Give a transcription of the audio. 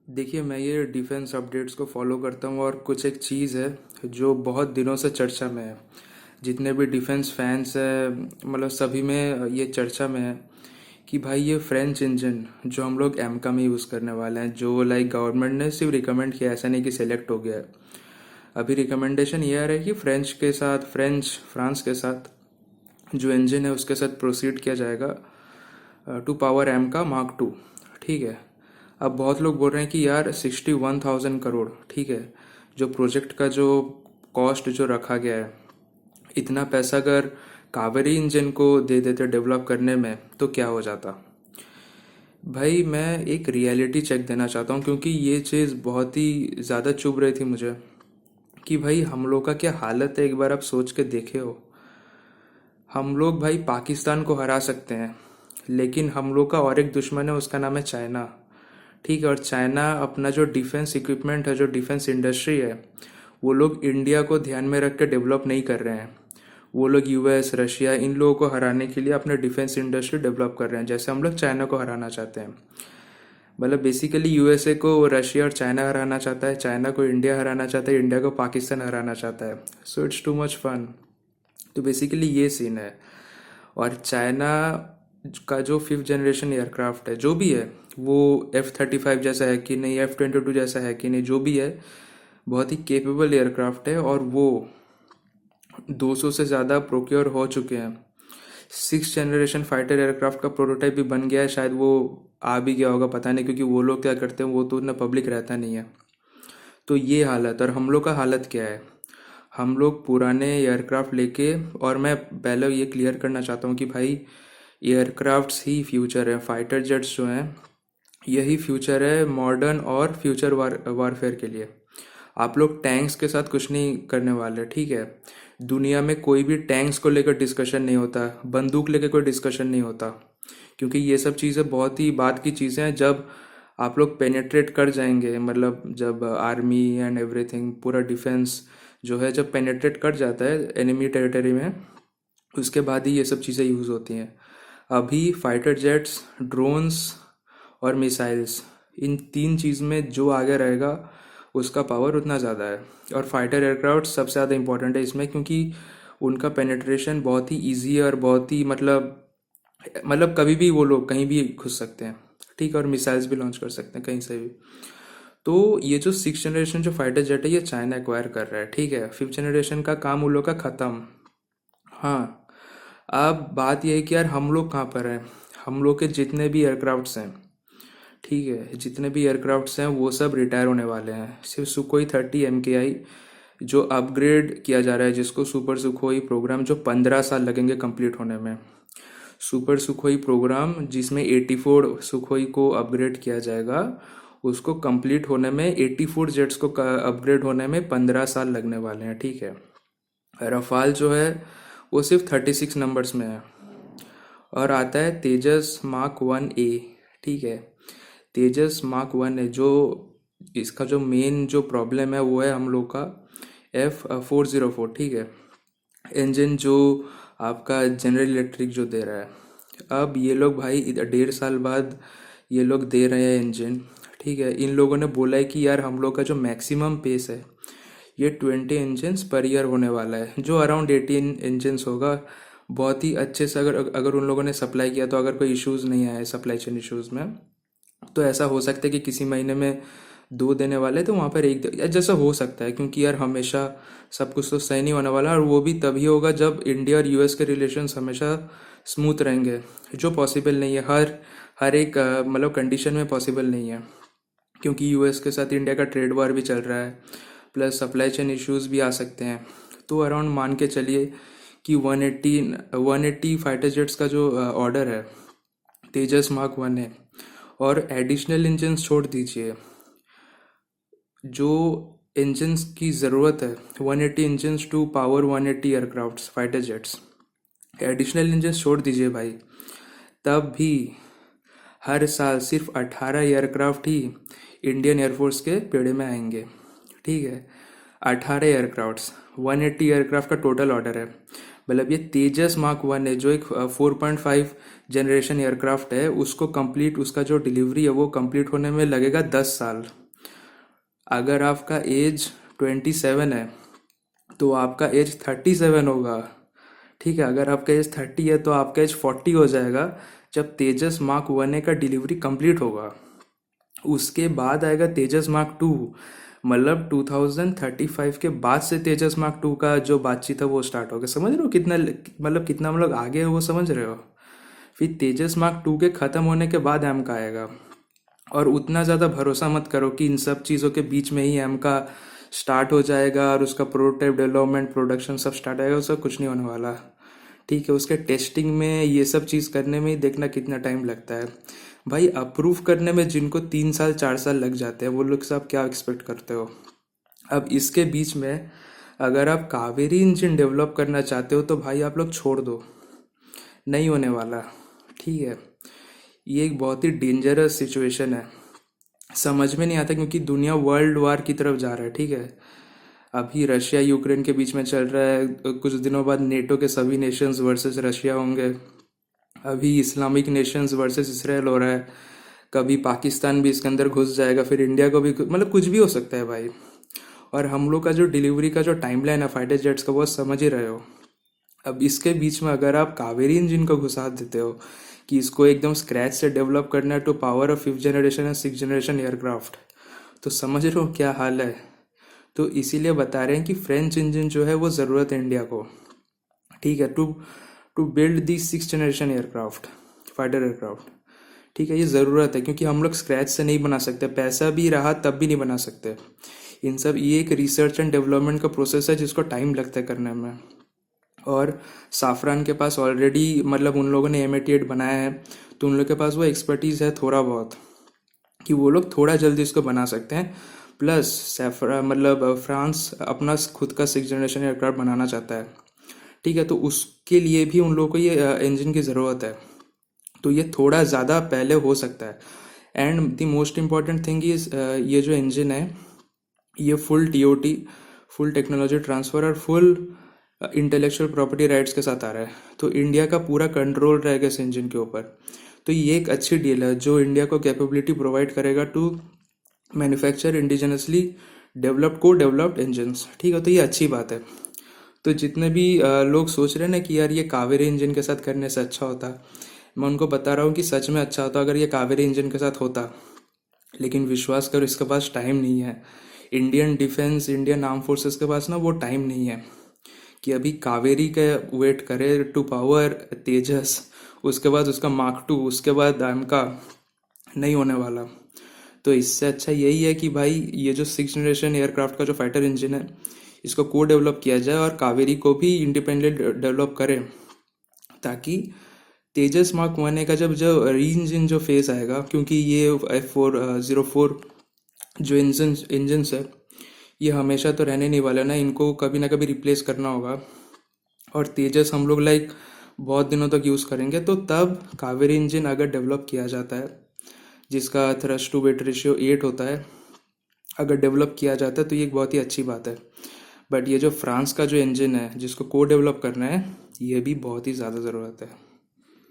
देखिए, मैं ये डिफेंस अपडेट्स को फॉलो करता हूँ और कुछ एक चीज़ है जो बहुत दिनों से चर्चा में है। जितने भी डिफेंस फैंस हैं, मतलब सभी में ये चर्चा में है कि भाई ये फ्रेंच इंजन जो हम लोग एमका में यूज़ करने वाले हैं, जो लाइक गवर्नमेंट ने सिर्फ रिकमेंड किया, ऐसा नहीं कि सिलेक्ट हो गया है। अभी रिकमेंडेशन ये आ रहा है कि फ्रांस के साथ जो इंजन है उसके साथ प्रोसीड किया जाएगा टू पावर एम का मार्क 2। ठीक है। अब बहुत लोग बोल रहे हैं कि यार 61,000 करोड़, ठीक है, जो प्रोजेक्ट का जो कॉस्ट जो रखा गया है, इतना पैसा अगर कावेरी इंजन को दे देते डेवलप करने में तो क्या हो जाता। भाई मैं एक रियलिटी चेक देना चाहता हूँ, क्योंकि ये चीज़ बहुत ही ज़्यादा चुभ रही थी मुझे कि भाई हम लोग का क्या हालत है, एक बार आप सोच के देखे हो। हम लोग भाई पाकिस्तान को हरा सकते हैं, लेकिन हम लोग का और एक दुश्मन है, उसका नाम है चाइना। ठीक है। और चाइना अपना जो डिफेंस इक्विपमेंट है, जो डिफेंस इंडस्ट्री है, वो लोग इंडिया को ध्यान में रख के डेवलप नहीं कर रहे हैं। वो लोग यूएस, रशिया, इन लोगों को हराने के लिए अपने डिफेंस इंडस्ट्री डेवलप कर रहे हैं, जैसे हम लोग चाइना को हराना चाहते हैं। मतलब बेसिकली यूएसए को रशिया और चाइना हराना चाहता है, चाइना को इंडिया हराना चाहता है, इंडिया को पाकिस्तान हराना चाहता है। So it's too much fun. तो बेसिकली ये सीन है। और चाइना का जो 5th जनरेशन एयरक्राफ्ट है, जो भी है, वो F-35 जैसा है कि नहीं, F-22 जैसा है कि नहीं, जो भी है, बहुत ही केपेबल एयरक्राफ्ट है। और वो 200 से ज़्यादा प्रोक्योर हो चुके हैं। 6th जनरेशन फाइटर एयरक्राफ्ट का प्रोटोटाइप भी बन गया है, शायद वो आ भी गया होगा, पता नहीं, क्योंकि वो लोग क्या करते हैं वो तो उतना पब्लिक रहता नहीं है। तो ये हालत, और हम लोग का हालत क्या है। हम लोग पुराने एयरक्राफ्ट लेके, और मैं पहले ये क्लियर करना चाहता हूँ कि भाई एयरक्राफ्ट्स ही फ्यूचर है, फाइटर जेट्स जो हैं यही फ्यूचर है मॉडर्न और फ्यूचर वारफेयर के लिए। आप लोग टैंक्स के साथ कुछ नहीं करने वाले, ठीक है। दुनिया में कोई भी टैंक्स को लेकर डिस्कशन नहीं होता, बंदूक लेकर कोई डिस्कशन नहीं होता, क्योंकि ये सब चीज़ें बहुत ही बात की चीज़ें हैं। जब आप लोग पेनेट्रेट कर जाएंगे, मतलब जब आर्मी एंड एवरीथिंग, पूरा डिफेंस जो है, जब पेनेट्रेट कर जाता है एनिमी टेरिटरी में, उसके बाद ही ये सब चीज़ें यूज़ होती हैं। अभी फाइटर जेट्स, ड्रोन्स और मिसाइल्स, इन तीन चीज़ में जो आगे रहेगा उसका पावर उतना ज़्यादा है। और फाइटर एयरक्राफ्ट सबसे ज़्यादा इंपॉर्टेंट है इसमें, क्योंकि उनका पेनेट्रेशन बहुत ही ईजी है और बहुत ही मतलब कभी भी वो लोग कहीं भी घुस सकते हैं, ठीक है। और मिसाइल्स भी लॉन्च कर सकते हैं कहीं से भी। तो ये जो 6th जनरेशन जो फाइटर जेट है, ये चाइना एक्वायर कर रहा है, ठीक है। 5th जनरेशन का काम उन लोग का ख़त्म। हाँ। अब बात यह है कि यार हम लोग कहाँ पर हैं। हम लोग के जितने भी एयरक्राफ्ट्स हैं, ठीक है, जितने भी एयरक्राफ्ट्स हैं वो सब रिटायर होने वाले हैं। सिर्फ सुकोई 30 MKI जो अपग्रेड किया जा रहा है, जिसको सुपर सुखोई प्रोग्राम, जो 15 साल लगेंगे कंप्लीट होने में। सुपर सुखोई प्रोग्राम जिसमें 84 सुखोई को अपग्रेड किया जाएगा, उसको कंप्लीट होने में, 84 जेट्स को अपग्रेड होने में 15 साल लगने वाले हैं, ठीक है। रफाल जो है वो सिर्फ 36 नंबर्स में है। और आता है तेजस मार्क 1A, ठीक है। तेजस मार्क 1 है, जो इसका जो मेन जो प्रॉब्लम है वो है हम लोग का F-404, ठीक है। इंजन जो आपका जनरल इलेक्ट्रिक जो दे रहा है, अब ये लोग भाई 1.5 साल बाद ये लोग दे रहे हैं इंजन, ठीक है। इन लोगों ने बोला है कि यार हम लोग का जो मैक्सिमम पेस है ये 20 इंजन्स पर ईयर होने वाला है, जो अराउंड 18 इंजन्स होगा। बहुत ही अच्छे से अगर अगर उन लोगों ने सप्लाई किया, तो अगर कोई इश्यूज़ नहीं आए सप्लाई चेन इश्यूज़ में, तो ऐसा हो सकता है कि किसी महीने में दो देने वाले तो वहाँ पर एक जैसा हो सकता है, क्योंकि यार हमेशा सब कुछ तो सही नहीं होने वाला, और वो भी तभी होगा जब इंडिया और यूएस के रिलेशंस हमेशा स्मूथ रहेंगे, जो पॉसिबल नहीं है हर हर एक मतलब कंडीशन में पॉसिबल नहीं है, क्योंकि यूएस के साथ इंडिया का ट्रेड वार भी चल रहा है, प्लस सप्लाई चेन इश्यूज भी आ सकते हैं। तो अराउंड मान के चलिए कि 180 फाइटर जेट्स का जो ऑर्डर है तेजस मार्क 1 है। और एडिशनल इंजन्स छोड़ दीजिए, जो इंजन्स की ज़रूरत है, 180 engines to power 180 aircraft fighter jets, additional engines छोड़ दीजिए भाई, तब भी हर साल सिर्फ 18 एयरक्राफ्ट ही इंडियन एयरफोर्स के पेड़े में आएंगे, ठीक है। 18 एयरक्राफ्ट्स, 180 एयरक्राफ्ट का टोटल ऑर्डर है। मतलब ये तेजस मार्क वन है जो एक 4.5 जनरेशन एयरक्राफ्ट है, उसको कंप्लीट, उसका जो डिलीवरी है वो कंप्लीट होने में लगेगा 10 साल। अगर आपका एज 27 है तो आपका एज 37 होगा। ठीक है, अगर आपका एज 30 है तो आपका एज 40 हो जाएगा जब तेजस मार्क वन का डिलीवरी कंप्लीट होगा। उसके बाद आएगा तेजस मार्क टू, मतलब 2035 के बाद से तेजस मार्क टू का जो बातचीत है वो स्टार्ट होगा। समझ रहे हो कितना, मतलब कितना हम लोग आगे है वो समझ रहे हो। फिर तेजस मार्क टू के ख़त्म होने के बाद एम का आएगा। और उतना ज़्यादा भरोसा मत करो कि इन सब चीज़ों के बीच में ही एम का स्टार्ट हो जाएगा और उसका प्रोटोटाइप डेवलपमेंट प्रोडक्शन सब स्टार्ट आएगा, उसका कुछ नहीं होने वाला। ठीक है, उसके टेस्टिंग में ये सब चीज़ करने में ही देखना कितना टाइम लगता है भाई। अप्रूव करने में जिनको 3 साल 4 साल लग जाते हैं वो लोग सब क्या एक्सपेक्ट करते हो। अब इसके बीच में अगर आप कावेरी इंजन डेवलप करना चाहते हो तो भाई आप लोग छोड़ दो, नहीं होने वाला। ठीक है, ये एक बहुत ही डेंजरस सिचुएशन है, समझ में नहीं आता क्योंकि दुनिया वर्ल्ड वार की तरफ जा रहा है। ठीक है, अभी रशिया यूक्रेन के बीच में चल रहा है, कुछ दिनों बाद नेटो के सभी नेशंस वर्सेस रशिया होंगे। अभी इस्लामिक नेशंस वर्सेस इसराइल हो रहा है, कभी पाकिस्तान भी इसके अंदर घुस जाएगा, फिर इंडिया को भी, मतलब कुछ भी हो सकता है भाई। और हम लोग का जो डिलीवरी का जो टाइमलाइन है फाइटर जेट्स का वो समझ ही रहे हो। अब इसके बीच में अगर आप कावेरी इंजन को घुसा देते हो कि इसको एकदम स्क्रैच से डेवलप करना है to power of 5th generation and 6th generation aircraft, तो समझ रहे हो क्या हाल है। तो इसीलिए बता रहे हैं कि फ्रेंच इंजन जो है वो ज़रूरत है इंडिया को। ठीक है, to to build the 6th generation aircraft, fighter aircraft. ठीक है, ये ज़रूरत है क्योंकि हम लोग स्क्रैच से नहीं बना सकते, पैसा भी रहा तब भी नहीं बना सकते। इन सब, ये एक रिसर्च एंड डेवलपमेंट का प्रोसेस है जिसको टाइम लगता है करने में। और साफरान के पास ऑलरेडी, मतलब उन लोगों ने M88 बनाया है, तो उन लोग के पास वो एक्सपर्टीज़ है थोड़ा बहुत कि वो लोग थोड़ा जल्दी इसको बना सकते हैं। प्लस सैफरा, मतलब फ्रांस अपना खुद का 6th जनरेशन एयरक्राफ्ट बनाना चाहता है। ठीक है, तो उसके लिए भी उन लोगों को ये इंजन की ज़रूरत है, तो ये थोड़ा ज़्यादा पहले हो सकता है। And the most important thing is, ये जो इंजन है ये full TOT, full technology transfer और फुल इंटेलेक्चुअल प्रॉपर्टी राइट्स के साथ आ रहा है। तो इंडिया का पूरा कंट्रोल रहेगा इस इंजन के ऊपर। तो ये एक अच्छी डील है जो इंडिया को कैपेबिलिटी प्रोवाइड करेगा to manufacture indigenously developed engines. ठीक है, तो ये अच्छी बात है। तो जितने भी लोग सोच रहे हैं ना कि यार ये कावेरी इंजन के साथ करने से अच्छा होता, मैं उनको बता रहा हूँ कि सच में अच्छा होता अगर ये कावेरी इंजन के साथ होता। लेकिन विश्वास करो, इसके पास टाइम नहीं है। Indian defence, Indian arm forces के पास ना वो टाइम नहीं है कि अभी कावेरी का वेट करे टू पावर तेजस, उसके बाद उसका मार्क टू, उसके बाद दाम का, नहीं होने वाला। तो इससे अच्छा यही है कि भाई ये जो 6th जनरेशन एयरक्राफ्ट का जो फाइटर इंजन है इसको को डेवलप किया जाए और कावेरी को भी इंडिपेंडेंट डेवलप करें, ताकि तेजस मार्क वन का जब जो री इंजन जो फेस आएगा, क्योंकि ये F404 जो इंजन्स है ये हमेशा तो रहने नहीं वाला ना, इनको कभी ना कभी रिप्लेस करना होगा। और तेजस हम लोग लाइक बहुत दिनों तक यूज़ करेंगे, तो तब कावेरी इंजन अगर डेवलप किया जाता है जिसका थ्रस्ट टू वेट रेशियो 8 होता है, अगर डेवलप किया जाता है तो ये एक बहुत ही अच्छी बात है। बट ये जो फ्रांस का जो इंजन है जिसको को डेवलप करना है, ये भी बहुत ही ज़्यादा ज़रूरत है।